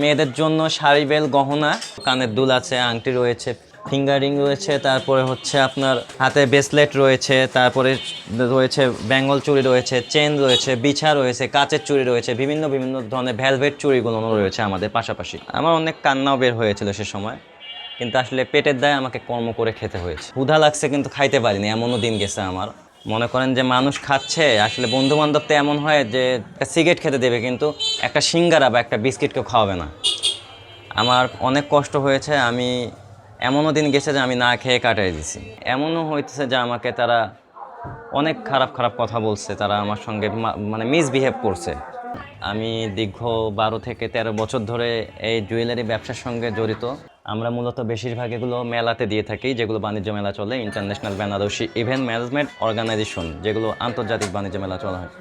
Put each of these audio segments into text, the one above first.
মেয়েদের জন্য শাড়ি, বেল, গহনা, কানের দুল আছে, আংটি রয়েছে, ফিঙ্গারিং রয়েছে, তারপরে হচ্ছে আপনার হাতে ব্রেসলেট রয়েছে, তারপরে রয়েছে বেঙ্গল চুড়ি রয়েছে, চেন রয়েছে, বিছা রয়েছে, কাচের চুড়ি রয়েছে, বিভিন্ন বিভিন্ন ধরনের ভেলভেট চুড়িগুলো রয়েছে আমাদের পাশাপাশি। আমার অনেক কান্নাও বের হয়েছিল সে সময়, কিন্তু আসলে পেটের দায়ে আমাকে কর্ম করে খেতে হয়েছে। ক্ষুধা লাগছে কিন্তু খাইতে পারিনি, এমনও দিন গেছে আমার। মনে করেন যে মানুষ খাচ্ছে, আসলে বন্ধু বান্ধব তো এমন হয় যে একটা সিগারেট খেতে দেবে কিন্তু একটা সিঙ্গারা বা একটা বিস্কিট কেউ খাওয়াবে না। আমার অনেক কষ্ট হয়েছে, আমি এমনও দিন গেছে যে আমি না খেয়ে কাটিয়ে দিছি। এমনও হইতেছে যে আমাকে তারা অনেক খারাপ খারাপ কথা বলছে, তারা আমার সঙ্গে মানে মিসবিহেভ করছে। আমি দীর্ঘ 12 থেকে 13 বছর ধরে এই জুয়েলারি ব্যবসার সঙ্গে জড়িত। আমরা মূলত বেশিরভাগ এগুলো মেলাতে দিয়ে থাকি, যেগুলো বাণিজ্য মেলা চলে, international Banarasi event management organization, যেগুলো আন্তর্জাতিক বাণিজ্য মেলা চলা হয়।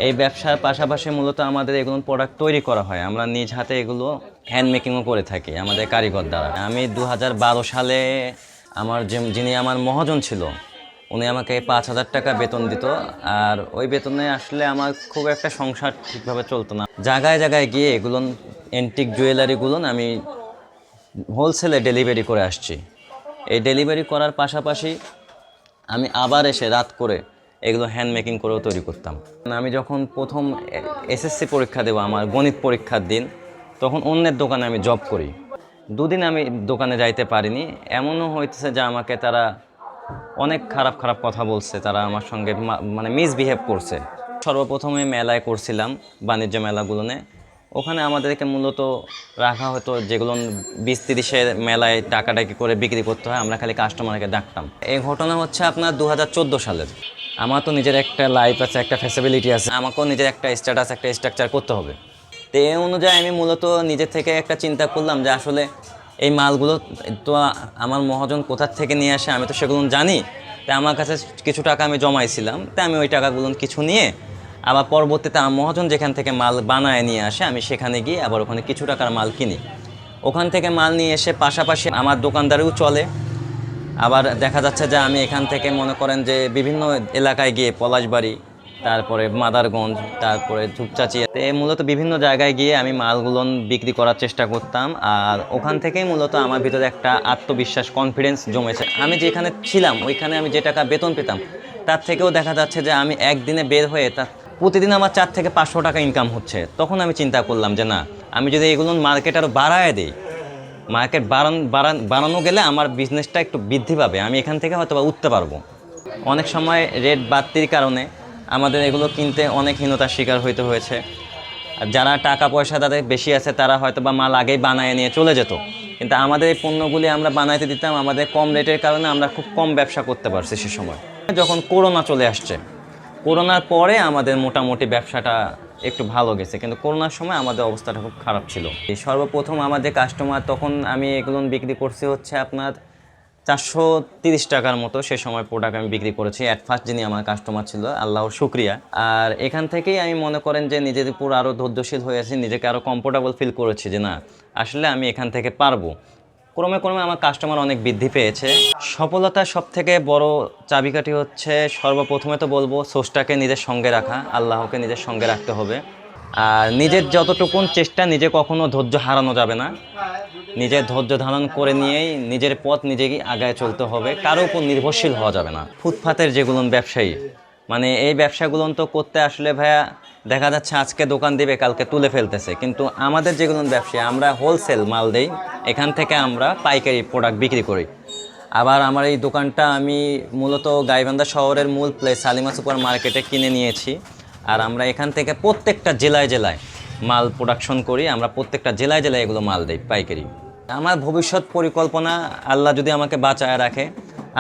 এই ব্যবসার পাশাপাশি মূলত আমাদের এগুলো প্রোডাক্ট তৈরি করা হয়, আমরা নিজ হাতে এগুলো হ্যান্ড মেকিংও করে থাকি আমাদের কারিগর দ্বারা। আমি 2012 সালে আমার যিনি আমার মহাজন ছিল, উনি আমাকে 5,000 টাকা বেতন দিত। আর ওই বেতনে আসলে আমার খুব একটা সংসার ঠিকভাবে চলতো না। জায়গায় জায়গায় গিয়ে এগুলো অ্যান্টিক জুয়েলারিগুলো আমি হোলসেলে ডেলিভারি করে আসছি। এই ডেলিভারি করার পাশাপাশি আমি আবার এসে রাত করে এগুলো হ্যান্ড মেকিং করেও তৈরি করতাম। আমি যখন প্রথম এসএসসি পরীক্ষা দেবো, আমার গণিত পরীক্ষার দিন, তখন অন্যের দোকানে আমি জব করি। দুদিন আমি দোকানে যাইতে পারিনি, এমনও হইতেছে যে আমাকে তারা অনেক খারাপ খারাপ কথা বলছে, তারা আমার সঙ্গে মানে মিসবিহেভ করছে। সর্বপ্রথমে মেলায় করছিলাম, বাণিজ্য মেলাগুলোনে। ওখানে আমাদেরকে মূলত রাখা হতো, যেগুলো 20-30-এর মেলায় টাকাটাকি করে বিক্রি করতে হয়, আমরা খালি কাস্টমারকে ডাকতাম। এই ঘটনা হচ্ছে আপনার 2014 সালের। আমার তো নিজের একটা লাইফ আছে, একটা ফ্যাসিবিলিটি আছে, আমাকেও নিজের একটা স্ট্যাটাস, একটা স্ট্রাকচার করতে হবে। তো এই অনুযায়ী আমি মূলত নিজের থেকে একটা চিন্তা করলাম যে আসলে এই মালগুলো তো আমার মহাজন কোথার থেকে নিয়ে আসে আমি তো সেগুলো জানি। তাই আমার কাছে কিছু টাকা আমি জমাইছিলাম, তাই আমি ওই টাকাগুলো কিছু নিয়ে আবার পরবর্তীতে আমার মহাজন যেখান থেকে মাল বানায় নিয়ে আসে, আমি সেখানে গিয়ে আবার ওখানে কিছু টাকার মাল কিনি। ওখান থেকে মাল নিয়ে এসে পাশাপাশি আমার দোকানদারিও চলে। আবার দেখা যাচ্ছে যে আমি এখান থেকে মনে করেন যে বিভিন্ন এলাকায় গিয়ে, পলাশবাড়ি, তারপরে মাদারগঞ্জ, তারপরে ধূপচাচিয়া, মূলত বিভিন্ন জায়গায় গিয়ে আমি মালগুলো বিক্রি করার চেষ্টা করতাম। আর ওখান থেকেই মূলত আমার ভিতরে একটা আত্মবিশ্বাস, কনফিডেন্স জমেছে। আমি যেখানে ছিলাম ওইখানে আমি যে টাকা বেতন পেতাম, তার থেকেও দেখা যাচ্ছে যে আমি একদিনে বের হয়ে প্রতিদিন আমার 4 থেকে 500 টাকা ইনকাম হচ্ছে। তখন আমি চিন্তা করলাম যে না, আমি যদি এগুলো মার্কেট আরও বাড়ায় দিই, মার্কেট বাড়ানো গেলে আমার বিজনেসটা একটু বৃদ্ধি পাবে, আমি এখান থেকে হয়তো বা উঠতে পারবো। অনেক সময় রেট বাড়তির কারণে আমাদের এগুলো কিনতে অনেক হীনতার শিকার হইতে হয়েছে। আর যারা টাকা পয়সা তাদের বেশি আছে, তারা হয়তো বা মাল আগেই বানায় নিয়ে চলে যেত, কিন্তু আমাদের এই পণ্যগুলি আমরা বানাইতে দিতাম। আমাদের কম রেটের কারণে আমরা খুব কম ব্যবসা করতে পারছি সে সময়। যখন করোনা চলে আসছে, করোনার পরে আমাদের মোটামুটি ব্যবসাটা একটু ভালো গেছে, কিন্তু করোনার সময় আমাদের অবস্থাটা খুব খারাপ ছিল। সর্বপ্রথম আমাদের কাস্টমার, তখন আমি এগুলো বিক্রি করছি হচ্ছে আপনার 430 টাকার মতো সে সময় প্রোডাক্ট আমি বিক্রি করেছি। অ্যাট ফার্স্ট যিনি আমার কাস্টমার ছিল, আল্লাহর শুকরিয়া। আর এখান থেকেই আমি মনে করেন যে নিজের উপর আরও ধৈর্যশীল হয়েছি, নিজেকে আরও কমফোর্টেবল ফিল করেছি যে না, আসলে আমি এখান থেকে পারবো। ক্রমে ক্রমে আমার কাস্টমার অনেক বৃদ্ধি পেয়েছে। সফলতার সবথেকে বড় চাবিকাঠি হচ্ছে, সর্বপ্রথমে তো বলবো সোর্সটাকে নিজের সঙ্গে রাখা, আল্লাহকে নিজের সঙ্গে রাখতে হবে। আর নিজের যতটুকুন চেষ্টা, নিজে কখনো ধৈর্য হারানো যাবে না। নিজের ধৈর্য ধারণ করে নিয়েই নিজের পথ নিজেকে আগায় চলতে হবে, কারো উপর নির্ভরশীল হওয়া যাবে না। ফুটপাতের যেগুলো ব্যবসায়ী, মানে এই ব্যবসাগুলো তো করতে আসলে ভাইয়া দেখা যাচ্ছে আজকে দোকান দিবে, কালকে তুলে ফেলতেছে। কিন্তু আমাদের যেগুলো ব্যবসায়ী, আমরা হোলসেল মাল দেই, এখান থেকে আমরা পাইকারি প্রোডাক্ট বিক্রি করি। আবার আমার এই দোকানটা আমি মূলত গাইবান্ধা শহরের মূল প্লেস সালিমা সুপার মার্কেটে কিনে নিয়েছি। আর আমরা এখান থেকে প্রত্যেকটা জেলায় জেলায় মাল প্রোডাকশন করি, আমরা প্রত্যেকটা জেলায় জেলায় এগুলো মাল দেই পাইকারি। আমার ভবিষ্যৎ পরিকল্পনা, আল্লাহ যদি আমাকে বাঁচায় রাখে,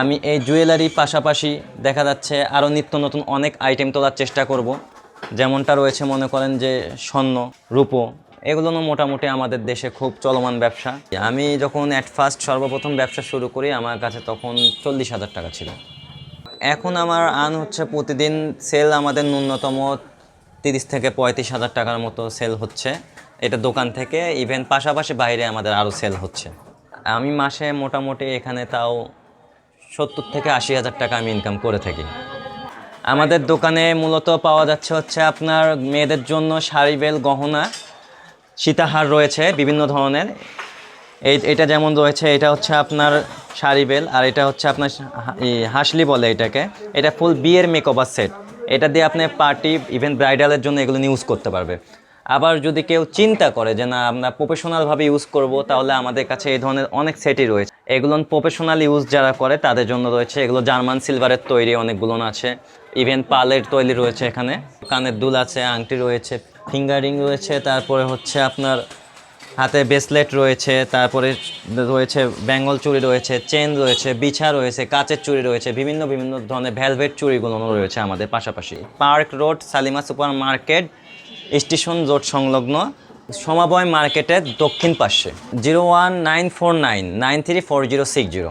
আমি এই জুয়েলারি পাশাপাশি দেখা যাচ্ছে আরও নিত্য নতুন অনেক আইটেম তোলার চেষ্টা করব। যেমনটা রয়েছে মনে করেন যে স্বর্ণ, রূপো, এগুলো মোটামুটি আমাদের দেশে খুব চলমান ব্যবসা। আমি যখন অ্যাট ফার্স্ট সর্বপ্রথম ব্যবসা শুরু করি, আমার কাছে তখন 40,000 টাকা ছিল। এখন আমার আর্ন হচ্ছে প্রতিদিন সেল আমাদের ন্যূনতম 30 থেকে 35,000 টাকার মতো সেল হচ্ছে। এটা দোকান থেকে, ইভেন পাশাপাশি বাইরে আমাদের আরও সেল হচ্ছে। আমি মাসে মোটামুটি এখানে তাও 70 থেকে 80,000 টাকা আমি ইনকাম করে থাকি। আমাদের দোকানে মূলত পাওয়া যাচ্ছে হচ্ছে আপনার মেয়েদের জন্য শাড়ি, বেল, গহনা, সীতাহার রয়েছে বিভিন্ন ধরনের। এটা যেমন রয়েছে, এটা হচ্ছে আপনার শাড়িবেল, আর এটা হচ্ছে আপনার হাসলি বলে এটাকে। এটা ফুল বিয়ের মেকওভার সেট। এটা দিয়ে আপনি পার্টি ইভেন ব্রাইডালের জন্য এগুলো ইউজ করতে পারবে। আবার যদি কেউ চিন্তা করে যে না আমরা প্রফেশনালভাবে ইউজ করব, তাহলে আমাদের কাছে এই ধরনের অনেক সেটই রয়েছে। এগুলো প্রফেশনাল ইউজ যারা করে তাদের জন্য রয়েছে। এগুলো জার্মান সিলভারের তৈরি অনেকগুলো আছে, ইভেন পালের তৈরি রয়েছে। এখানে কানের দুল আছে, আংটি রয়েছে, ফিঙ্গারিং রয়েছে, তারপরে হচ্ছে আপনার হাতে ব্রেসলেট রয়েছে, তারপরে রয়েছে বেঙ্গল চুড়ি রয়েছে, চেন রয়েছে, বিছা রয়েছে, কাচের চুড়ি রয়েছে, বিভিন্ন বিভিন্ন ধরনের ভেলভেট চুড়িগুলো রয়েছে আমাদের পাশাপাশি। Park road, Salima super market, station road সংলগ্ন, সমবায় মার্কেটের দক্ষিণ পাশে। 01949934060।